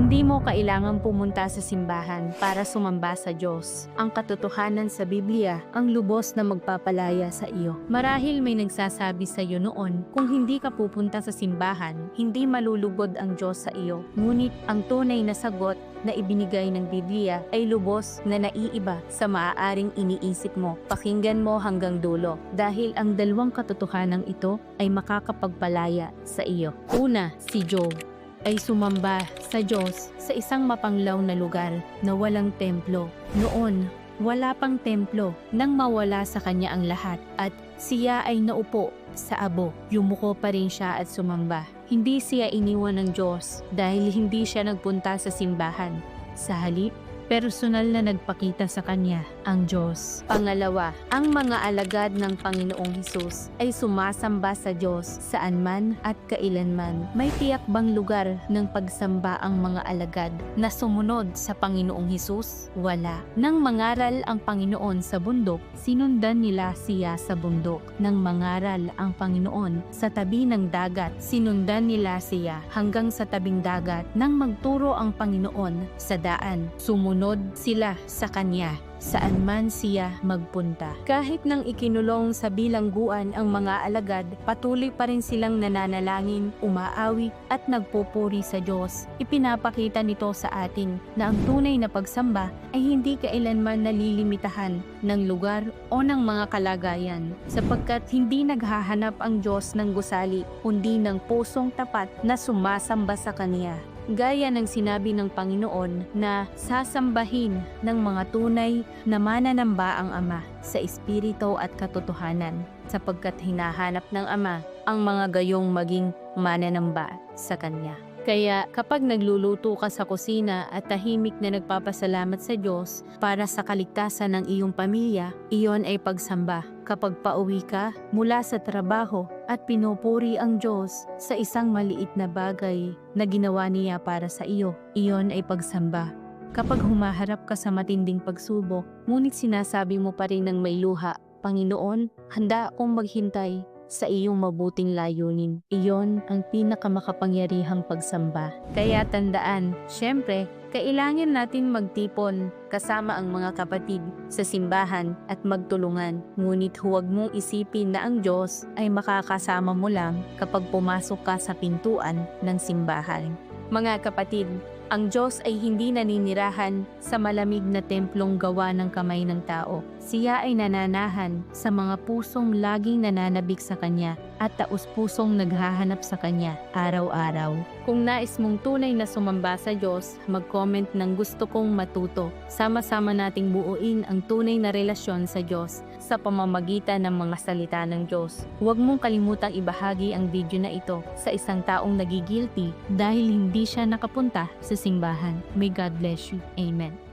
Hindi mo kailangang pumunta sa simbahan para sumamba sa Diyos. Ang katotohanan sa Biblia ang lubos na magpapalaya sa iyo. Marahil may nagsasabi sa iyo noon, kung hindi ka pupunta sa simbahan, hindi malulugod ang Diyos sa iyo. Ngunit ang tunay na sagot na ibinigay ng Biblia ay lubos na naiiba sa maaaring iniisip mo. Pakinggan mo hanggang dulo dahil ang dalawang katotohanan ito ay makakapagpalaya sa iyo. Una, si Job ay sumamba sa Diyos sa isang mapanglaw na lugar na walang templo. Noon, wala pang templo nang mawala sa kanya ang lahat at siya ay naupo sa abo. Yumuko pa rin siya at sumamba. Hindi siya iniwan ng Diyos dahil hindi siya nagpunta sa simbahan. Sa halip, personal na nagpakita sa kanya ang Diyos. Pangalawa, ang mga alagad ng Panginoong Hesus ay sumasamba sa Diyos saan man at kailanman. May tiyak bang lugar ng pagsamba ang mga alagad na sumunod sa Panginoong Hesus? Wala. Nang mangaral ang Panginoon sa bundok, sinundan nila siya sa bundok. Nang mangaral ang Panginoon sa tabi ng dagat, sinundan nila siya hanggang sa tabing dagat. Nang magturo ang Panginoon sa daan, sumunod sila sa kanya saan man siya magpunta. Kahit nang ikinulong sa bilangguan ang mga alagad, patuloy pa rin silang nananalangin, umaawi at nagpupuri sa Diyos. Ipinapakita nito sa atin na ang tunay na pagsamba ay hindi kailanman nalilimitahan ng lugar o ng mga kalagayan, sapagkat hindi naghahanap ang Diyos ng gusali, kundi ng pusong tapat na sumasamba sa Kanya. Gaya ng sinabi ng Panginoon na sasambahin ng mga tunay na mananamba ang Ama sa espiritu at katotohanan, sapagkat hinahanap ng Ama ang mga gayong maging mananamba sa Kanya. Kaya kapag nagluluto ka sa kusina at tahimik na nagpapasalamat sa Diyos para sa kaligtasan ng iyong pamilya, iyon ay pagsamba. Kapag pauwi ka mula sa trabaho at pinupuri ang Diyos sa isang maliit na bagay na ginawa niya para sa iyo, iyon ay pagsamba. Kapag humaharap ka sa matinding pagsubok, ngunit sinasabi mo pa rin ng may luha, Panginoon, handa akong maghintay sa iyong mabuting layunin. Iyon ang pinakamakapangyarihang pagsamba. Kaya tandaan, syempre, kailangan natin magtipon kasama ang mga kapatid sa simbahan at magtulungan. Ngunit huwag mong isipin na ang Diyos ay makakasama mo lang kapag pumasok ka sa pintuan ng simbahan. Mga kapatid, ang Diyos ay hindi naninirahan sa malamig na templong gawa ng kamay ng tao. Siya ay nananahan sa mga pusong laging nananabik sa Kanya at taus-pusong naghahanap sa Kanya araw-araw. Kung nais mong tunay na sumamba sa Diyos, mag-comment ng gusto kong matuto. Sama-sama nating buuin ang tunay na relasyon sa Diyos sa pamamagitan ng mga salita ng Diyos. Huwag mong kalimutang ibahagi ang video na ito sa isang taong nagigilty dahil hindi siya nakapunta sa simbahan. May God bless you. Amen.